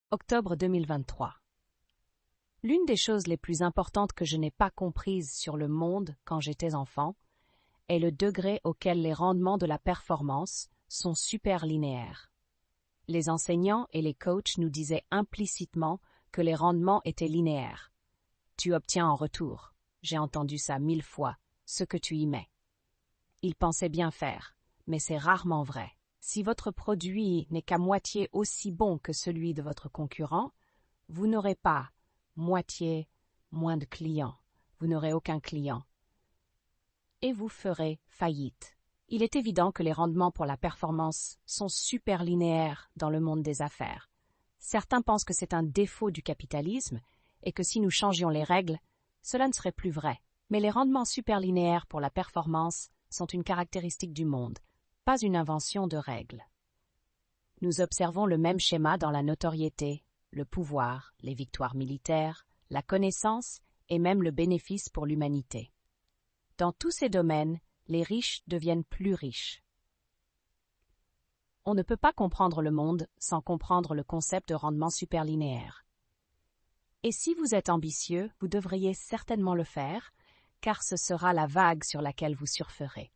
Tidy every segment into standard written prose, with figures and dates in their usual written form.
Octobre 2023. L'une des choses les plus importantes que je n'ai pas comprises sur le monde quand j'étais enfant est le degré auquel les rendements de la performance sont super linéaires. Les enseignants et les coachs nous disaient implicitement que les rendements étaient linéaires. Tu obtiens en retour, j'ai entendu ça 1000 fois, ce que tu y mets. Ils pensaient bien faire, mais c'est rarement vrai. Si votre produit n'est qu'à moitié aussi bon que celui de votre concurrent, vous n'aurez pas moitié moins de clients, vous n'aurez aucun client. Et vous ferez faillite. Il est évident que les rendements pour la performance sont super linéaires dans le monde des affaires. Certains pensent que c'est un défaut du capitalisme et que si nous changions les règles, cela ne serait plus vrai. Mais les rendements super linéaires pour la performance sont une caractéristique du monde, pas une invention de règles. Nous observons le même schéma dans la notoriété, le pouvoir, les victoires militaires, la connaissance et même le bénéfice pour l'humanité. Dans tous ces domaines, les riches deviennent plus riches. On ne peut pas comprendre le monde sans comprendre le concept de rendement superlinéaire. Et si vous êtes ambitieux, vous devriez certainement le faire, car ce sera la vague sur laquelle vous surferez.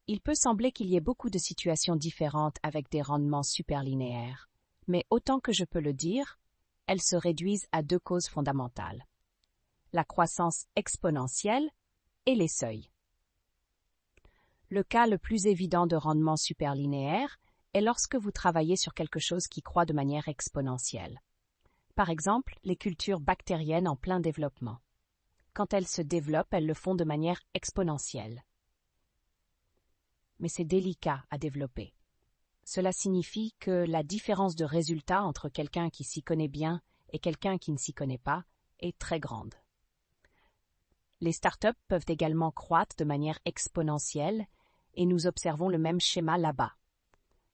Il peut sembler qu'il y ait beaucoup de situations différentes avec des rendements superlinéaires, mais autant que je peux le dire, elles se réduisent à deux causes fondamentales: la croissance exponentielle et les seuils. Le cas le plus évident de rendement superlinéaire est lorsque vous travaillez sur quelque chose qui croît de manière exponentielle. Par exemple, les cultures bactériennes en plein développement. Quand elles se développent, elles le font de manière exponentielle. Mais c'est délicat à développer. Cela signifie que la différence de résultat entre quelqu'un qui s'y connaît bien et quelqu'un qui ne s'y connaît pas est très grande. Les startups peuvent également croître de manière exponentielle et nous observons le même schéma là-bas.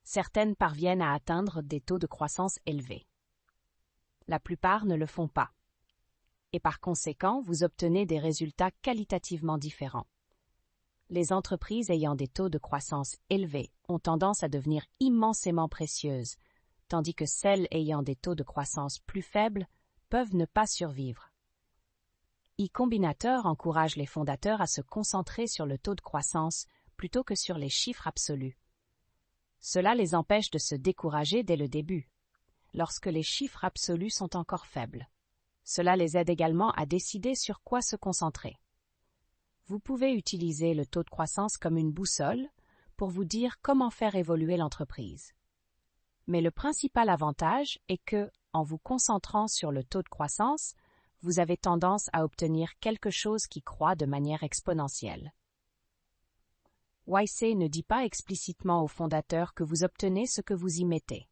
Certaines parviennent à atteindre des taux de croissance élevés. La plupart ne le font pas. Et par conséquent, vous obtenez des résultats qualitativement différents. Les entreprises ayant des taux de croissance élevés ont tendance à devenir immensément précieuses, tandis que celles ayant des taux de croissance plus faibles peuvent ne pas survivre. eCombinator encourage les fondateurs à se concentrer sur le taux de croissance plutôt que sur les chiffres absolus. Cela les empêche de se décourager dès le début, lorsque les chiffres absolus sont encore faibles. Cela les aide également à décider sur quoi se concentrer. Vous pouvez utiliser le taux de croissance comme une boussole pour vous dire comment faire évoluer l'entreprise. Mais le principal avantage est que, en vous concentrant sur le taux de croissance, vous avez tendance à obtenir quelque chose qui croît de manière exponentielle. YC ne dit pas explicitement aux fondateurs que vous obtenez ce que vous y mettez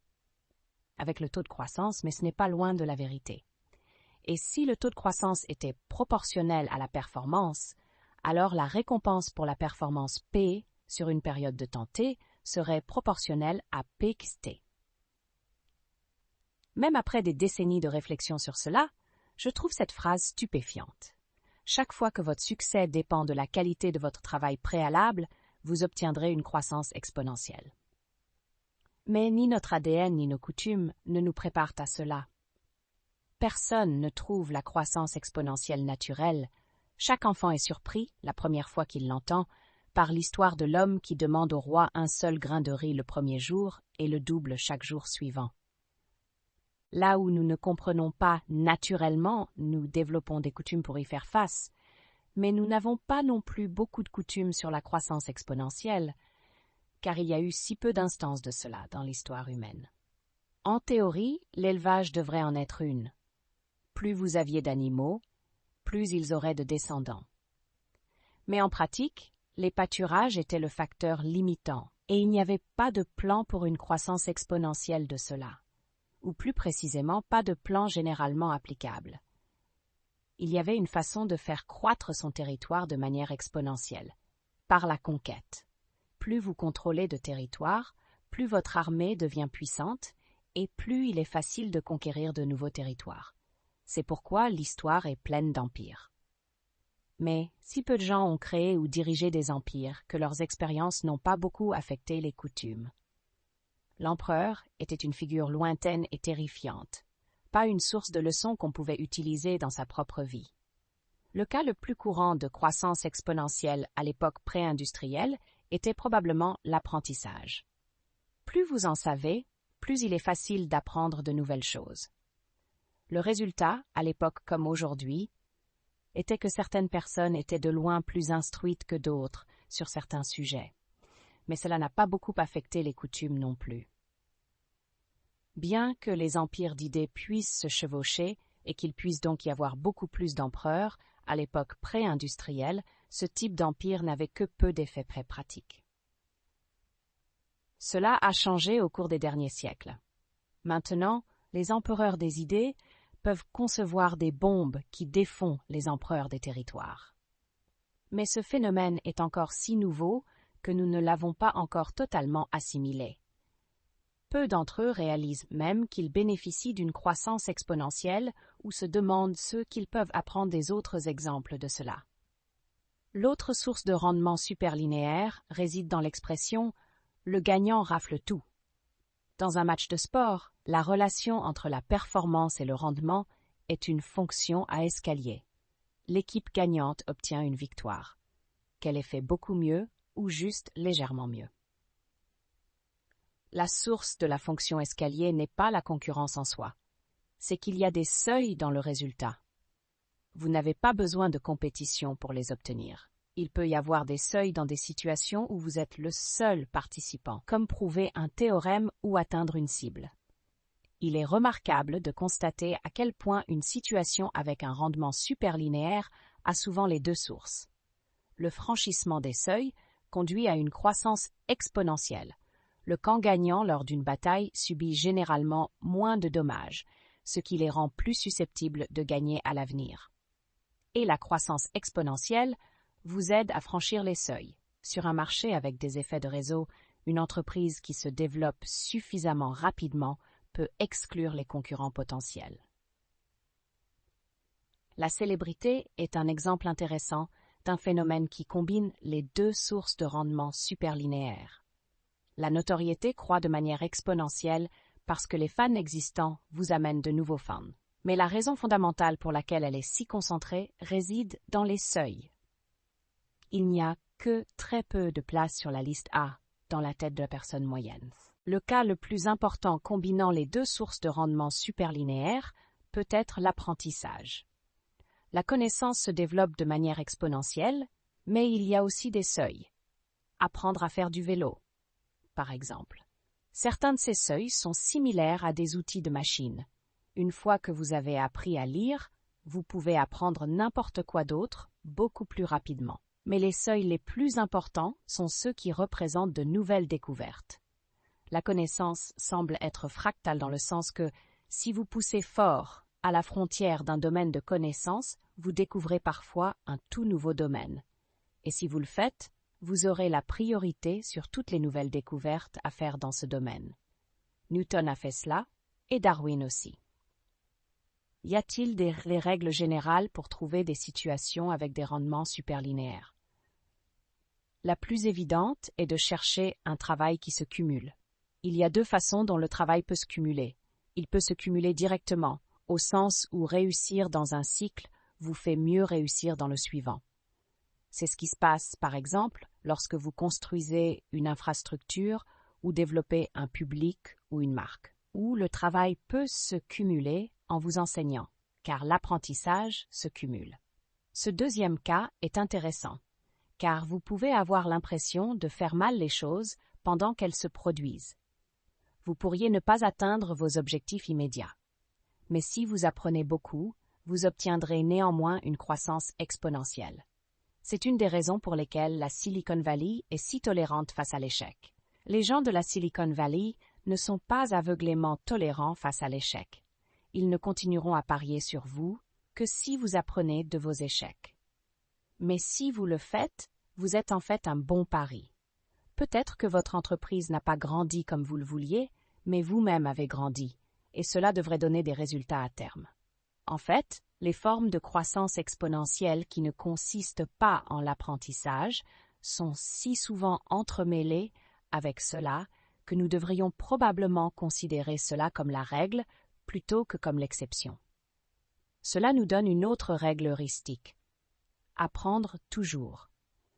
avec le taux de croissance, mais ce n'est pas loin de la vérité. Et si le taux de croissance était proportionnel à la performance, alors la récompense pour la performance P sur une période de temps T serait proportionnelle à Pxt. Même après des décennies de réflexion sur cela, je trouve cette phrase stupéfiante. Chaque fois que votre succès dépend de la qualité de votre travail préalable, vous obtiendrez une croissance exponentielle. Mais ni notre ADN ni nos coutumes ne nous préparent à cela. Personne ne trouve la croissance exponentielle naturelle. Chaque enfant est surpris, la première fois qu'il l'entend, par l'histoire de l'homme qui demande au roi un seul grain de riz le premier jour et le double chaque jour suivant. Là où nous ne comprenons pas naturellement, nous développons des coutumes pour y faire face, mais nous n'avons pas non plus beaucoup de coutumes sur la croissance exponentielle, car il y a eu si peu d'instances de cela dans l'histoire humaine. En théorie, l'élevage devrait en être une. Plus vous aviez d'animaux, plus ils auraient de descendants. Mais en pratique, les pâturages étaient le facteur limitant, et il n'y avait pas de plan pour une croissance exponentielle de cela, ou plus précisément pas de plan généralement applicable. Il y avait une façon de faire croître son territoire de manière exponentielle, par la conquête. Plus vous contrôlez de territoire, plus votre armée devient puissante, et plus il est facile de conquérir de nouveaux territoires. C'est pourquoi l'histoire est pleine d'empires. Mais si peu de gens ont créé ou dirigé des empires, que leurs expériences n'ont pas beaucoup affecté les coutumes. L'empereur était une figure lointaine et terrifiante, pas une source de leçons qu'on pouvait utiliser dans sa propre vie. Le cas le plus courant de croissance exponentielle à l'époque pré-industrielle était probablement l'apprentissage. Plus vous en savez, plus il est facile d'apprendre de nouvelles choses. Le résultat, à l'époque comme aujourd'hui, était que certaines personnes étaient de loin plus instruites que d'autres sur certains sujets. Mais cela n'a pas beaucoup affecté les coutumes non plus. Bien que les empires d'idées puissent se chevaucher et qu'il puisse donc y avoir beaucoup plus d'empereurs, à l'époque pré-industrielle, ce type d'empire n'avait que peu d'effets très pratiques. Cela a changé au cours des derniers siècles. Maintenant, les empereurs des idées peuvent concevoir des bombes qui défont les empereurs des territoires. Mais ce phénomène est encore si nouveau que nous ne l'avons pas encore totalement assimilé. Peu d'entre eux réalisent même qu'ils bénéficient d'une croissance exponentielle ou se demandent ce qu'ils peuvent apprendre des autres exemples de cela. L'autre source de rendement superlinéaire réside dans l'expression « le gagnant rafle tout ». Dans un match de sport, la relation entre la performance et le rendement est une fonction à escalier. L'équipe gagnante obtient une victoire, qu'elle ait fait beaucoup mieux ou juste légèrement mieux. La source de la fonction escalier n'est pas la concurrence en soi, c'est qu'il y a des seuils dans le résultat. Vous n'avez pas besoin de compétition pour les obtenir. Il peut y avoir des seuils dans des situations où vous êtes le seul participant, comme prouver un théorème ou atteindre une cible. Il est remarquable de constater à quel point une situation avec un rendement superlinéaire a souvent les deux sources. Le franchissement des seuils conduit à une croissance exponentielle. Le camp gagnant lors d'une bataille subit généralement moins de dommages, ce qui les rend plus susceptibles de gagner à l'avenir. Et la croissance exponentielle vous aide à franchir les seuils. Sur un marché avec des effets de réseau, une entreprise qui se développe suffisamment rapidement peut exclure les concurrents potentiels. La célébrité est un exemple intéressant d'un phénomène qui combine les deux sources de rendement superlinéaires. La notoriété croît de manière exponentielle parce que les fans existants vous amènent de nouveaux fans. Mais la raison fondamentale pour laquelle elle est si concentrée réside dans les seuils. Il n'y a que très peu de place sur la liste A dans la tête de la personne moyenne. Le cas le plus important combinant les deux sources de rendement superlinéaire peut être l'apprentissage. La connaissance se développe de manière exponentielle, mais il y a aussi des seuils. Apprendre à faire du vélo, par exemple. Certains de ces seuils sont similaires à des outils de machine. Une fois que vous avez appris à lire, vous pouvez apprendre n'importe quoi d'autre beaucoup plus rapidement. Mais les seuils les plus importants sont ceux qui représentent de nouvelles découvertes. La connaissance semble être fractale dans le sens que, si vous poussez fort à la frontière d'un domaine de connaissance, vous découvrez parfois un tout nouveau domaine. Et si vous le faites, vous aurez la priorité sur toutes les nouvelles découvertes à faire dans ce domaine. Newton a fait cela, et Darwin aussi. Y a-t-il des règles générales pour trouver des situations avec des rendements superlinéaires? La plus évidente est de chercher un travail qui se cumule. Il y a deux façons dont le travail peut se cumuler. Il peut se cumuler directement, au sens où réussir dans un cycle vous fait mieux réussir dans le suivant. C'est ce qui se passe, par exemple, lorsque vous construisez une infrastructure ou développez un public ou une marque, où le travail peut se cumuler en vous enseignant, car l'apprentissage se cumule. Ce deuxième cas est intéressant, car vous pouvez avoir l'impression de faire mal les choses pendant qu'elles se produisent. Vous pourriez ne pas atteindre vos objectifs immédiats. Mais si vous apprenez beaucoup, vous obtiendrez néanmoins une croissance exponentielle. C'est une des raisons pour lesquelles la Silicon Valley est si tolérante face à l'échec. Les gens de la Silicon Valley ne sont pas aveuglément tolérants face à l'échec. Ils ne continueront à parier sur vous que si vous apprenez de vos échecs. Mais si vous le faites, vous êtes en fait un bon pari. Peut-être que votre entreprise n'a pas grandi comme vous le vouliez, mais vous-même avez grandi, et cela devrait donner des résultats à terme. En fait, les formes de croissance exponentielle qui ne consistent pas en l'apprentissage sont si souvent entremêlées avec cela que nous devrions probablement considérer cela comme la règle plutôt que comme l'exception. Cela nous donne une autre règle heuristique. Apprendre toujours.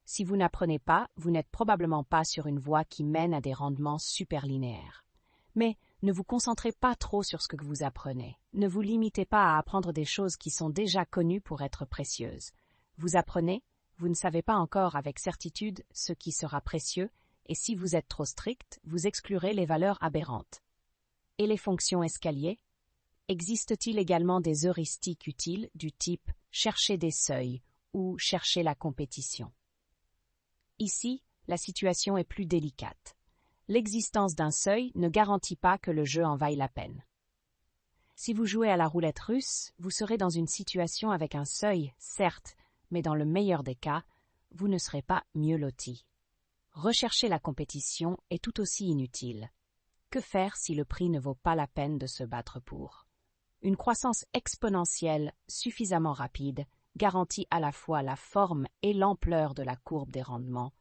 Si vous n'apprenez pas, vous n'êtes probablement pas sur une voie qui mène à des rendements superlinéaires. Mais ne vous concentrez pas trop sur ce que vous apprenez. Ne vous limitez pas à apprendre des choses qui sont déjà connues pour être précieuses. Vous apprenez, vous ne savez pas encore avec certitude ce qui sera précieux, et si vous êtes trop strict, vous exclurez les valeurs aberrantes. Et les fonctions escalier? Existe-t-il également des heuristiques utiles du type chercher des seuils ou chercher la compétition? Ici, la situation est plus délicate. L'existence d'un seuil ne garantit pas que le jeu en vaille la peine. Si vous jouez à la roulette russe, vous serez dans une situation avec un seuil, certes, mais dans le meilleur des cas, vous ne serez pas mieux loti. Rechercher la compétition est tout aussi inutile. Que faire si le prix ne vaut pas la peine de se battre pour? Une croissance exponentielle suffisamment rapide garantit à la fois la forme et l'ampleur de la courbe des rendements,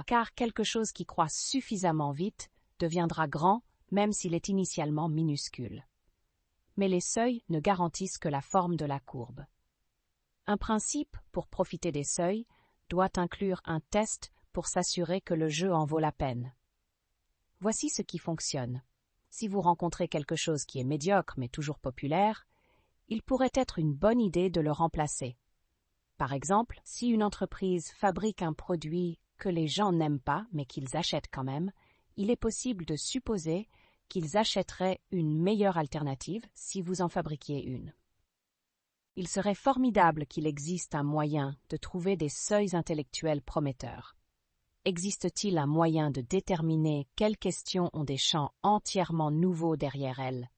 car quelque chose qui croît suffisamment vite deviendra grand même s'il est initialement minuscule. Mais les seuils ne garantissent que la forme de la courbe. Un principe, pour profiter des seuils, doit inclure un test pour s'assurer que le jeu en vaut la peine. Voici ce qui fonctionne. Si vous rencontrez quelque chose qui est médiocre mais toujours populaire, il pourrait être une bonne idée de le remplacer. Par exemple, si une entreprise fabrique un produit que les gens n'aiment pas mais qu'ils achètent quand même, il est possible de supposer qu'ils achèteraient une meilleure alternative si vous en fabriquiez une. Il serait formidable qu'il existe un moyen de trouver des seuils intellectuels prometteurs. Existe-t-il un moyen de déterminer quelles questions ont des champs entièrement nouveaux derrière elles?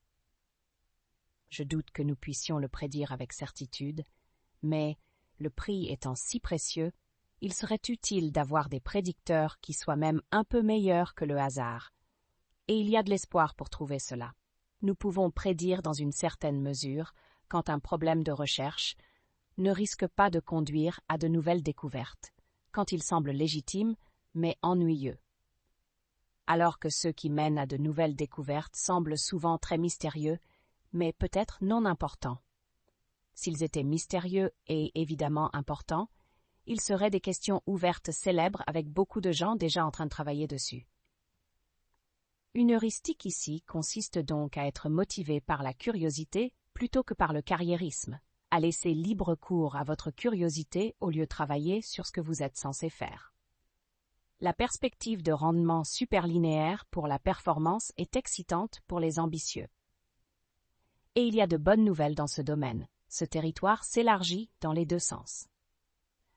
Je doute que nous puissions le prédire avec certitude, mais, le prix étant si précieux, il serait utile d'avoir des prédicteurs qui soient même un peu meilleurs que le hasard. Et il y a de l'espoir pour trouver cela. Nous pouvons prédire dans une certaine mesure quand un problème de recherche ne risque pas de conduire à de nouvelles découvertes, quand il semble légitime mais ennuyeux. Alors que ceux qui mènent à de nouvelles découvertes semblent souvent très mystérieux, mais peut-être non importants. S'ils étaient mystérieux et évidemment importants, ils seraient des questions ouvertes célèbres avec beaucoup de gens déjà en train de travailler dessus. Une heuristique ici consiste donc à être motivé par la curiosité plutôt que par le carriérisme, à laisser libre cours à votre curiosité au lieu de travailler sur ce que vous êtes censé faire. La perspective de rendement superlinéaire pour la performance est excitante pour les ambitieux. Et il y a de bonnes nouvelles dans ce domaine. Ce territoire s'élargit dans les deux sens.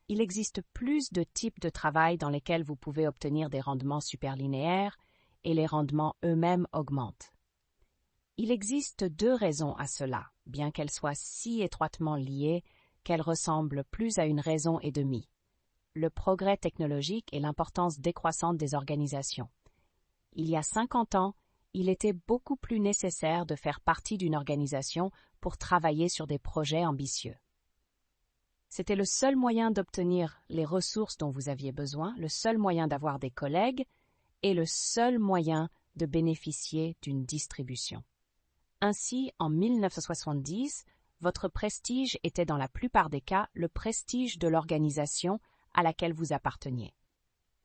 Il existe plus de types de travail dans lesquels vous pouvez obtenir des rendements superlinéaires et les rendements eux-mêmes augmentent. Il existe deux raisons à cela, bien qu'elles soient si étroitement liées qu'elles ressemblent plus à une raison et demie. Le progrès technologique et l'importance décroissante des organisations. Il y a 50 ans, il était beaucoup plus nécessaire de faire partie d'une organisation pour travailler sur des projets ambitieux. C'était le seul moyen d'obtenir les ressources dont vous aviez besoin, le seul moyen d'avoir des collègues et le seul moyen de bénéficier d'une distribution. Ainsi, en 1970, votre prestige était dans la plupart des cas le prestige de l'organisation à laquelle vous apparteniez.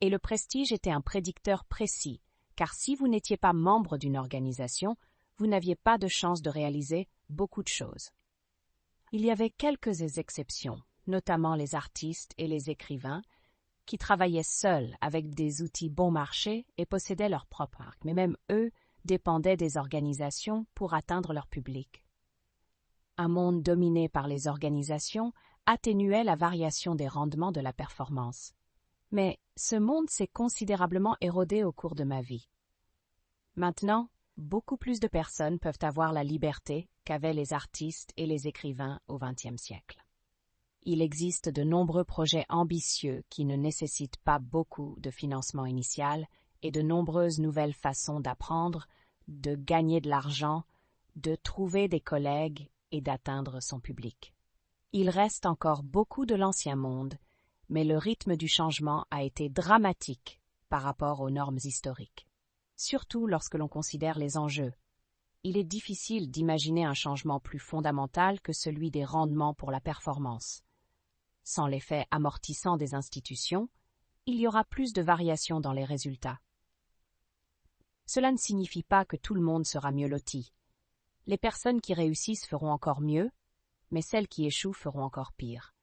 Et le prestige était un prédicteur précis, car si vous n'étiez pas membre d'une organisation, vous n'aviez pas de chance de réaliser beaucoup de choses. Il y avait quelques exceptions, notamment les artistes et les écrivains, qui travaillaient seuls avec des outils bon marché et possédaient leur propre marque, mais même eux dépendaient des organisations pour atteindre leur public. Un monde dominé par les organisations atténuait la variation des rendements de la performance. Mais ce monde s'est considérablement érodé au cours de ma vie. Maintenant, beaucoup plus de personnes peuvent avoir la liberté qu'avaient les artistes et les écrivains au XXe siècle. Il existe de nombreux projets ambitieux qui ne nécessitent pas beaucoup de financement initial et de nombreuses nouvelles façons d'apprendre, de gagner de l'argent, de trouver des collègues et d'atteindre son public. Il reste encore beaucoup de l'ancien monde, mais le rythme du changement a été dramatique par rapport aux normes historiques. surtout lorsque l'on considère les enjeux. Il est difficile d'imaginer un changement plus fondamental que celui des rendements pour la performance. Sans l'effet amortissant des institutions, il y aura plus de variations dans les résultats. Cela ne signifie pas que tout le monde sera mieux loti. Les personnes qui réussissent feront encore mieux, mais celles qui échouent feront encore pire.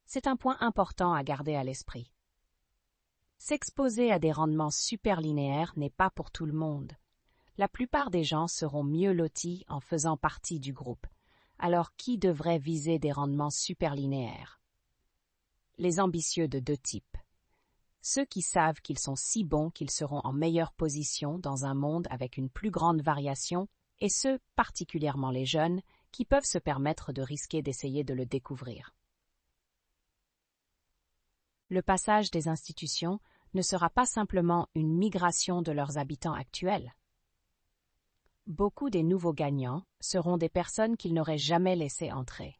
C'est un point important à garder à l'esprit. S'exposer à des rendements superlinéaires n'est pas pour tout le monde. La plupart des gens seront mieux lotis en faisant partie du groupe. Alors qui devrait viser des rendements superlinéaires? Les ambitieux de deux types. Ceux qui savent qu'ils sont si bons qu'ils seront en meilleure position dans un monde avec une plus grande variation, et ceux, particulièrement les jeunes, qui peuvent se permettre de risquer d'essayer de le découvrir. Le passage des institutions ne sera pas simplement une migration de leurs habitants actuels. Beaucoup des nouveaux gagnants seront des personnes qu'ils n'auraient jamais laissées entrer.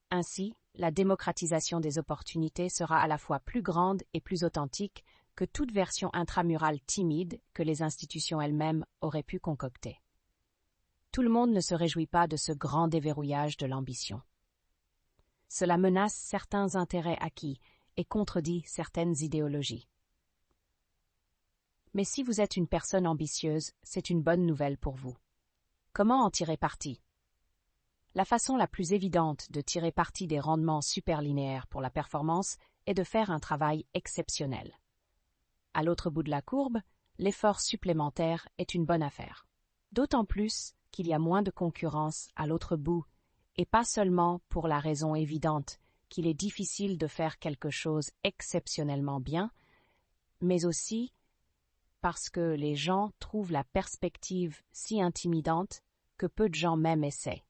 Ainsi, la démocratisation des opportunités sera à la fois plus grande et plus authentique que toute version intramurale timide que les institutions elles-mêmes auraient pu concocter. Tout le monde ne se réjouit pas de ce grand déverrouillage de l'ambition. Cela menace certains intérêts acquis et contredit certaines idéologies. Mais si vous êtes une personne ambitieuse, c'est une bonne nouvelle pour vous. Comment en tirer parti? La façon la plus évidente de tirer parti des rendements superlinéaires pour la performance est de faire un travail exceptionnel. À l'autre bout de la courbe, l'effort supplémentaire est une bonne affaire. D'autant plus qu'il y a moins de concurrence à l'autre bout, et pas seulement pour la raison évidente qu'il est difficile de faire quelque chose exceptionnellement bien, mais aussi parce que les gens trouvent la perspective si intimidante que peu de gens même essaient.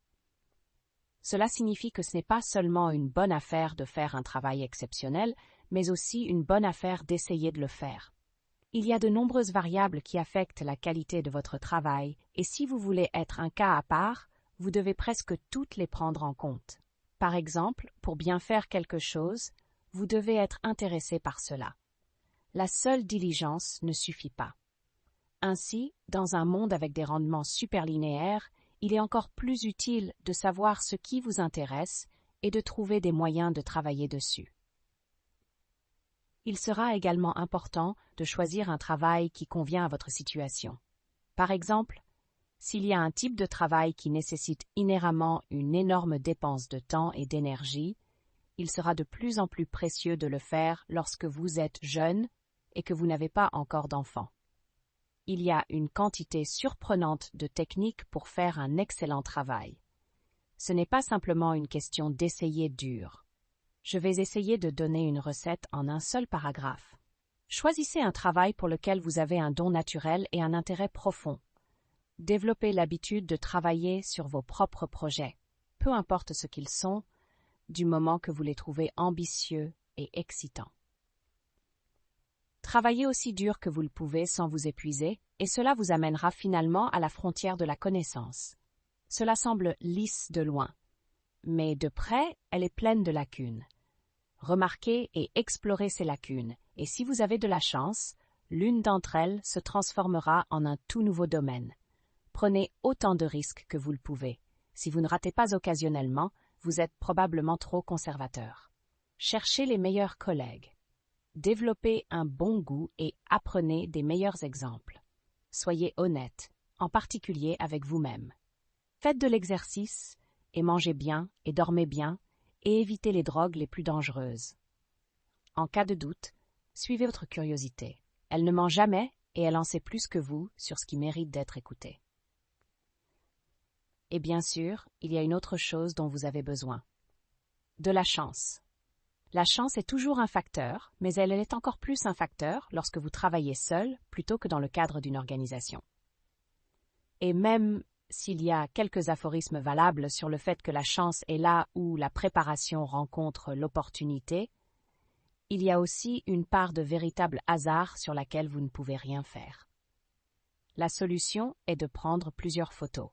Cela signifie que ce n'est pas seulement une bonne affaire de faire un travail exceptionnel, mais aussi une bonne affaire d'essayer de le faire. Il y a de nombreuses variables qui affectent la qualité de votre travail, et si vous voulez être un cas à part, vous devez presque toutes les prendre en compte. Par exemple, pour bien faire quelque chose, vous devez être intéressé par cela. La seule diligence ne suffit pas. Ainsi, dans un monde avec des rendements superlinéaires, il est encore plus utile de savoir ce qui vous intéresse et de trouver des moyens de travailler dessus. Il sera également important de choisir un travail qui convient à votre situation. Par exemple, s'il y a un type de travail qui nécessite inhéremment une énorme dépense de temps et d'énergie, il sera de plus en plus précieux de le faire lorsque vous êtes jeune et que vous n'avez pas encore d'enfants. Il y a une quantité surprenante de techniques pour faire un excellent travail. Ce n'est pas simplement une question d'essayer dur. Je vais essayer de donner une recette en un seul paragraphe. Choisissez un travail pour lequel vous avez un don naturel et un intérêt profond. Développez l'habitude de travailler sur vos propres projets, peu importe ce qu'ils sont, du moment que vous les trouvez ambitieux et excitants. Travaillez aussi dur que vous le pouvez sans vous épuiser, et cela vous amènera finalement à la frontière de la connaissance. Cela semble lisse de loin, mais de près, elle est pleine de lacunes. Remarquez et explorez ces lacunes, et si vous avez de la chance, l'une d'entre elles se transformera en un tout nouveau domaine. Prenez autant de risques que vous le pouvez. Si vous ne ratez pas occasionnellement, vous êtes probablement trop conservateur. Cherchez les meilleurs collègues. Développez un bon goût et apprenez des meilleurs exemples. Soyez honnête, en particulier avec vous-même. Faites de l'exercice et mangez bien et dormez bien et évitez les drogues les plus dangereuses. En cas de doute, suivez votre curiosité. Elle ne ment jamais et elle en sait plus que vous sur ce qui mérite d'être écouté. Et bien sûr, il y a une autre chose dont vous avez besoin. De la chance. La chance est toujours un facteur, mais elle est encore plus un facteur lorsque vous travaillez seul plutôt que dans le cadre d'une organisation. Et même s'il y a quelques aphorismes valables sur le fait que la chance est là où la préparation rencontre l'opportunité, il y a aussi une part de véritable hasard sur laquelle vous ne pouvez rien faire. La solution est de prendre plusieurs photos.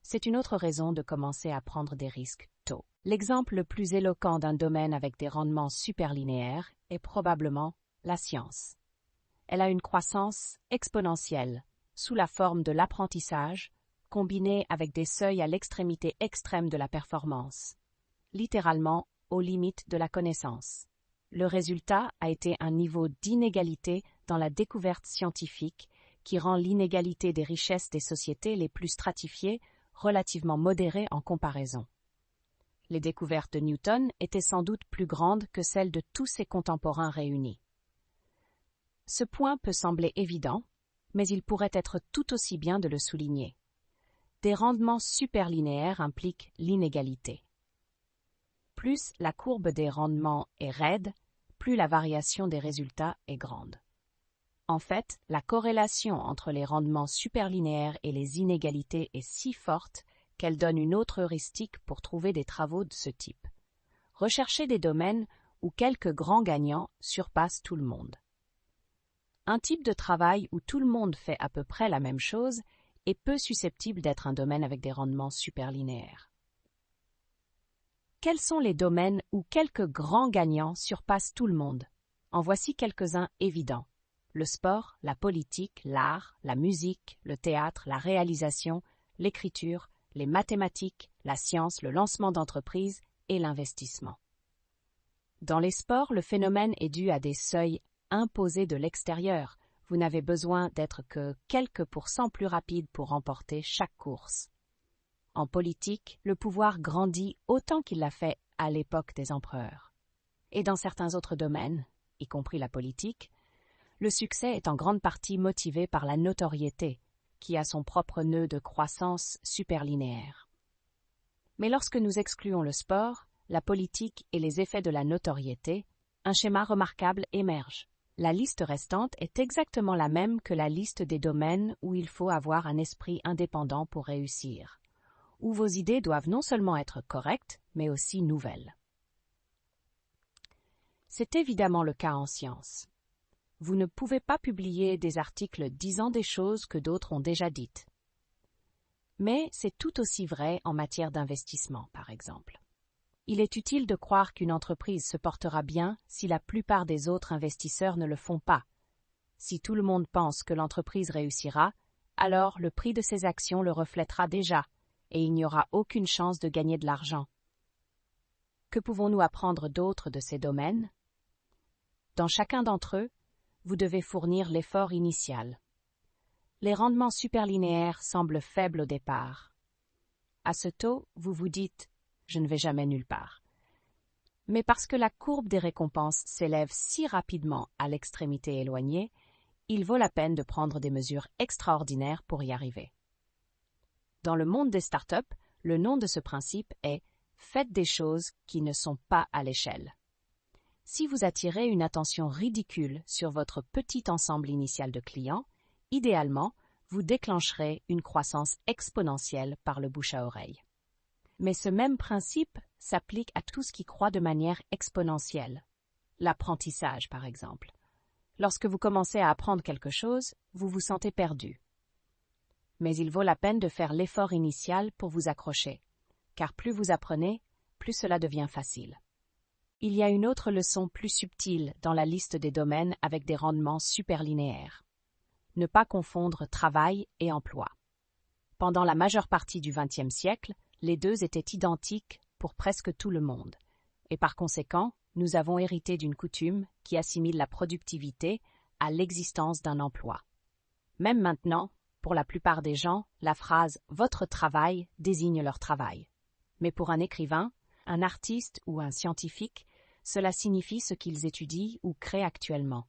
C'est une autre raison de commencer à prendre des risques tôt. L'exemple le plus éloquent d'un domaine avec des rendements superlinéaires est probablement la science. elle a une croissance exponentielle, sous la forme de l'apprentissage, combinée avec des seuils à l'extrémité extrême de la performance, littéralement aux limites de la connaissance. Le résultat a été un niveau d'inégalité dans la découverte scientifique qui rend l'inégalité des richesses des sociétés les plus stratifiées relativement modérée en comparaison. Les découvertes de Newton étaient sans doute plus grandes que celles de tous ses contemporains réunis. Ce point peut sembler évident, mais il pourrait être tout aussi bien de le souligner. Des rendements superlinéaires impliquent l'inégalité. Plus la courbe des rendements est raide, plus la variation des résultats est grande. En fait, la corrélation entre les rendements superlinéaires et les inégalités est si forte qu'elle donne une autre heuristique pour trouver des travaux de ce type. Rechercher des domaines où quelques grands gagnants surpassent tout le monde. Un type de travail où tout le monde fait à peu près la même chose est peu susceptible d'être un domaine avec des rendements superlinéaires. Quels sont les domaines où quelques grands gagnants surpassent tout le monde? En voici quelques-uns évidents. Le sport, la politique, l'art, la musique, le théâtre, la réalisation, l'écriture, les mathématiques, la science, le lancement d'entreprises et l'investissement. Dans les sports, le phénomène est dû à des seuils imposés de l'extérieur. Vous n'avez besoin d'être que quelques pourcents plus rapide pour remporter chaque course. En politique, le pouvoir grandit autant qu'il l'a fait à l'époque des empereurs. Et dans certains autres domaines, y compris la politique, le succès est en grande partie motivé par la notoriété, qui a son propre nœud de croissance superlinéaire. Mais lorsque nous excluons le sport, la politique et les effets de la notoriété, un schéma remarquable émerge. La liste restante est exactement la même que la liste des domaines où il faut avoir un esprit indépendant pour réussir, où vos idées doivent non seulement être correctes, mais aussi nouvelles. C'est évidemment le cas en sciences. Vous ne pouvez pas publier des articles disant des choses que d'autres ont déjà dites. Mais c'est tout aussi vrai en matière d'investissement, par exemple. Il est utile de croire qu'une entreprise se portera bien si la plupart des autres investisseurs ne le font pas. Si tout le monde pense que l'entreprise réussira, alors le prix de ses actions le reflètera déjà, et il n'y aura aucune chance de gagner de l'argent. Que pouvons-nous apprendre d'autres de ces domaines? Dans chacun d'entre eux, vous devez fournir l'effort initial. Les rendements superlinéaires semblent faibles au départ. À ce taux, vous vous dites « je ne vais jamais nulle part ». Mais parce que la courbe des récompenses s'élève si rapidement à l'extrémité éloignée, il vaut la peine de prendre des mesures extraordinaires pour y arriver. Dans le monde des startups, le nom de ce principe est « faites des choses qui ne sont pas à l'échelle ». Si vous attirez une attention ridicule sur votre petit ensemble initial de clients, idéalement, vous déclencherez une croissance exponentielle par le bouche à oreille. Mais ce même principe s'applique à tout ce qui croît de manière exponentielle. L'apprentissage, par exemple. Lorsque vous commencez à apprendre quelque chose, vous vous sentez perdu. Mais il vaut la peine de faire l'effort initial pour vous accrocher, car plus vous apprenez, plus cela devient facile. Il y a une autre leçon plus subtile dans la liste des domaines avec des rendements superlinéaires. Ne pas confondre travail et emploi. Pendant la majeure partie du XXe siècle, les deux étaient identiques pour presque tout le monde, et par conséquent, nous avons hérité d'une coutume qui assimile la productivité à l'existence d'un emploi. Même maintenant, pour la plupart des gens, la phrase « votre travail » désigne leur travail. Mais pour un écrivain, un artiste ou un scientifique, cela signifie ce qu'ils étudient ou créent actuellement.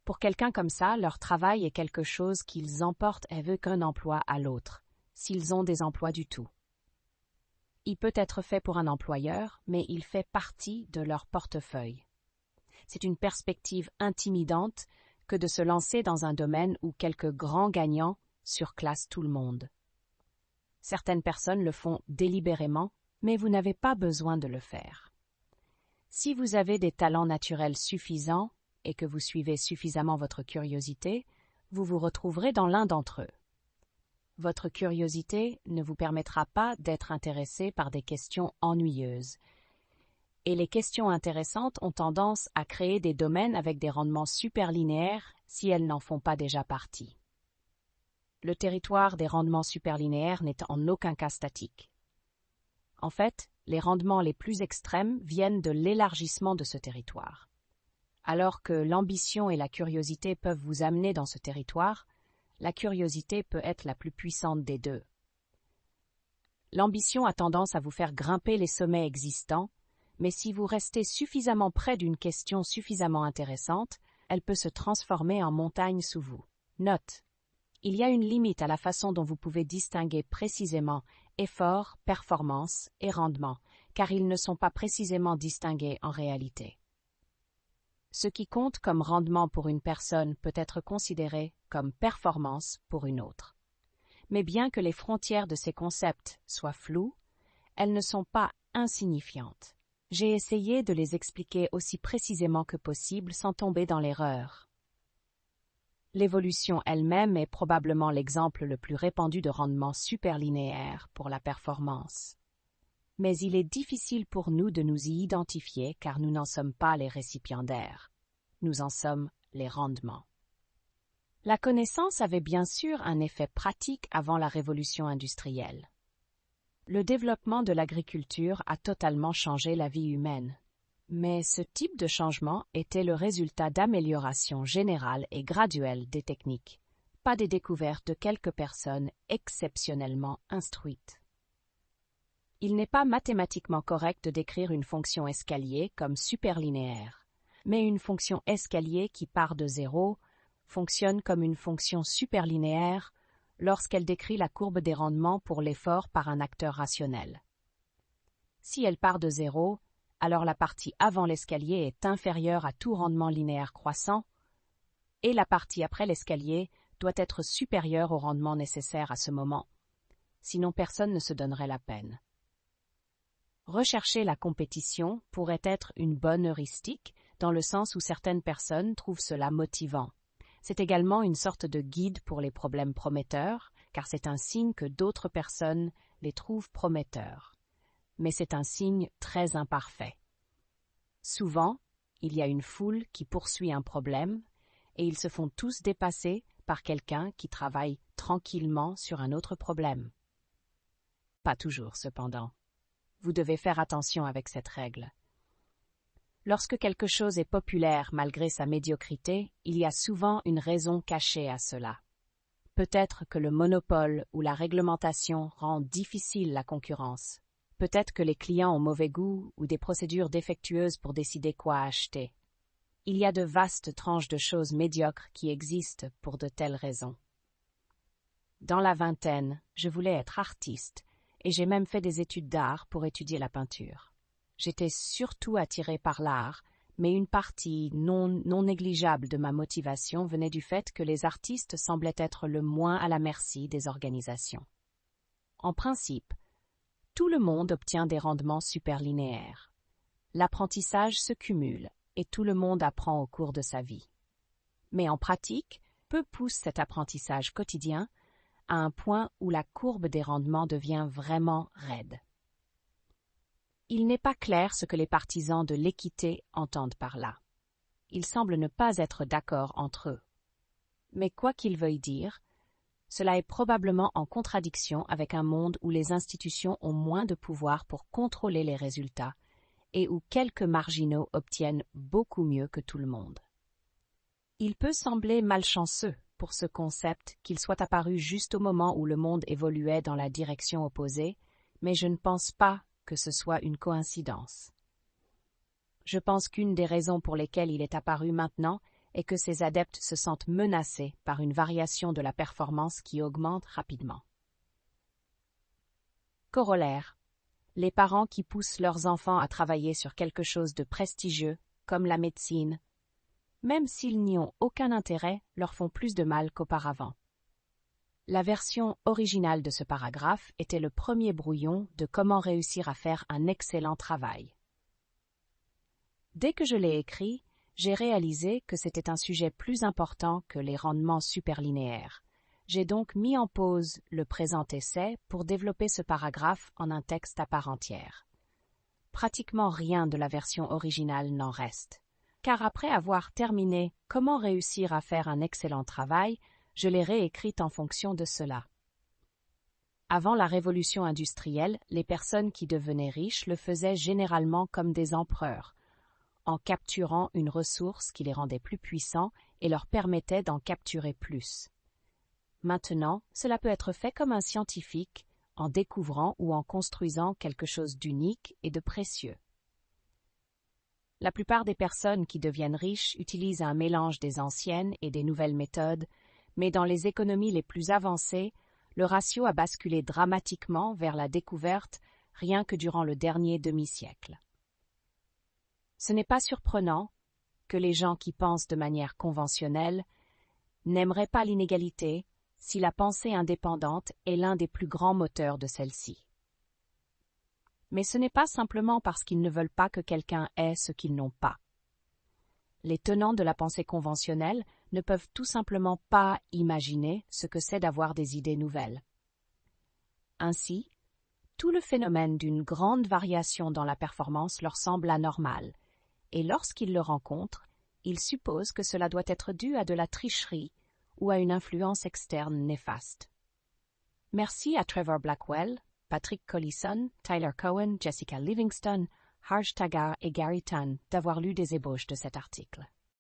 Pour quelqu'un comme ça, leur travail est quelque chose qu'ils emportent avec un emploi à l'autre, s'ils ont des emplois du tout. Il peut être fait pour un employeur, mais il fait partie de leur portefeuille. C'est une perspective intimidante que de se lancer dans un domaine où quelques grands gagnants surclassent tout le monde. Certaines personnes le font délibérément, mais vous n'avez pas besoin de le faire. Si vous avez des talents naturels suffisants et que vous suivez suffisamment votre curiosité, vous vous retrouverez dans l'un d'entre eux. Votre curiosité ne vous permettra pas d'être intéressé par des questions ennuyeuses. Et les questions intéressantes ont tendance à créer des domaines avec des rendements superlinéaires si elles n'en font pas déjà partie. Le territoire des rendements superlinéaires n'est en aucun cas statique. En fait, les rendements les plus extrêmes viennent de l'élargissement de ce territoire. Alors que l'ambition et la curiosité peuvent vous amener dans ce territoire, la curiosité peut être la plus puissante des deux. L'ambition a tendance à vous faire grimper les sommets existants, mais si vous restez suffisamment près d'une question suffisamment intéressante, elle peut se transformer en montagne sous vous. Note: il y a une limite à la façon dont vous pouvez distinguer précisément effort, performance et rendement, car ils ne sont pas précisément distingués en réalité. Ce qui compte comme rendement pour une personne peut être considéré comme performance pour une autre. Mais bien que les frontières de ces concepts soient floues, elles ne sont pas insignifiantes. J'ai essayé de les expliquer aussi précisément que possible sans tomber dans l'erreur. L'évolution elle-même est probablement l'exemple le plus répandu de rendement superlinéaire pour la performance. Mais il est difficile pour nous de nous y identifier car nous n'en sommes pas les récipiendaires. Nous en sommes les rendements. La connaissance avait bien sûr un effet pratique avant la révolution industrielle. Le développement de l'agriculture a totalement changé la vie humaine. Mais ce type de changement était le résultat d'améliorations générales et graduelles des techniques, pas des découvertes de quelques personnes exceptionnellement instruites. Il n'est pas mathématiquement correct de décrire une fonction escalier comme superlinéaire, mais une fonction escalier qui part de zéro fonctionne comme une fonction superlinéaire lorsqu'elle décrit la courbe des rendements pour l'effort par un acteur rationnel. Si elle part de zéro, alors la partie avant l'escalier est inférieure à tout rendement linéaire croissant, et la partie après l'escalier doit être supérieure au rendement nécessaire à ce moment, sinon personne ne se donnerait la peine. Rechercher la compétition pourrait être une bonne heuristique, dans le sens où certaines personnes trouvent cela motivant. C'est également une sorte de guide pour les problèmes prometteurs, car c'est un signe que d'autres personnes les trouvent prometteurs. Mais c'est un signe très imparfait. Souvent, il y a une foule qui poursuit un problème, et ils se font tous dépasser par quelqu'un qui travaille tranquillement sur un autre problème. Pas toujours, cependant. Vous devez faire attention avec cette règle. Lorsque quelque chose est populaire malgré sa médiocrité, il y a souvent une raison cachée à cela. Peut-être que le monopole ou la réglementation rend difficile la concurrence. Peut-être que les clients ont mauvais goût ou des procédures défectueuses pour décider quoi acheter. Il y a de vastes tranches de choses médiocres qui existent pour de telles raisons. Dans la vingtaine, je voulais être artiste et j'ai même fait des études d'art pour étudier la peinture. J'étais surtout attirée par l'art, mais une partie non négligeable de ma motivation venait du fait que les artistes semblaient être le moins à la merci des organisations. En principe, tout le monde obtient des rendements superlinéaires. L'apprentissage se cumule et tout le monde apprend au cours de sa vie. Mais en pratique, peu poussent cet apprentissage quotidien à un point où la courbe des rendements devient vraiment raide. Il n'est pas clair ce que les partisans de l'équité entendent par là. Ils semblent ne pas être d'accord entre eux. Mais quoi qu'ils veuillent dire, cela est probablement en contradiction avec un monde où les institutions ont moins de pouvoir pour contrôler les résultats et où quelques marginaux obtiennent beaucoup mieux que tout le monde. Il peut sembler malchanceux pour ce concept qu'il soit apparu juste au moment où le monde évoluait dans la direction opposée, mais je ne pense pas que ce soit une coïncidence. Je pense qu'une des raisons pour lesquelles il est apparu maintenant est que ses adeptes se sentent menacés par une variation de la performance qui augmente rapidement. Corollaire. Les parents qui poussent leurs enfants à travailler sur quelque chose de prestigieux, comme la médecine, même s'ils n'y ont aucun intérêt, leur font plus de mal qu'auparavant. La version originale de ce paragraphe était le premier brouillon de comment réussir à faire un excellent travail. Dès que je l'ai écrit, j'ai réalisé que c'était un sujet plus important que les rendements superlinéaires. J'ai donc mis en pause le présent essai pour développer ce paragraphe en un texte à part entière. pratiquement rien de la version originale n'en reste. Car après avoir terminé « Comment réussir à faire un excellent travail », je l'ai réécrite en fonction de cela. Avant la révolution industrielle, les personnes qui devenaient riches le faisaient généralement comme des empereurs, en capturant une ressource qui les rendait plus puissants et leur permettait d'en capturer plus. Maintenant, cela peut être fait comme un scientifique, en découvrant ou en construisant quelque chose d'unique et de précieux. La plupart des personnes qui deviennent riches utilisent un mélange des anciennes et des nouvelles méthodes, mais dans les économies les plus avancées, le ratio a basculé dramatiquement vers la découverte rien que durant le dernier demi-siècle. Ce n'est pas surprenant que les gens qui pensent de manière conventionnelle n'aimeraient pas l'inégalité si la pensée indépendante est l'un des plus grands moteurs de celle-ci. Mais ce n'est pas simplement parce qu'ils ne veulent pas que quelqu'un ait ce qu'ils n'ont pas. Les tenants de la pensée conventionnelle ne peuvent tout simplement pas imaginer ce que c'est d'avoir des idées nouvelles. Ainsi, tout le phénomène d'une grande variation dans la performance leur semble anormal, et lorsqu'ils le rencontrent, ils supposent que cela doit être dû à de la tricherie ou à une influence externe néfaste. Merci à Trevor Blackwell, Patrick Collison, Tyler Cowen, Jessica Livingston, Harj Tagar et Gary Tan d'avoir lu des ébauches de cet article.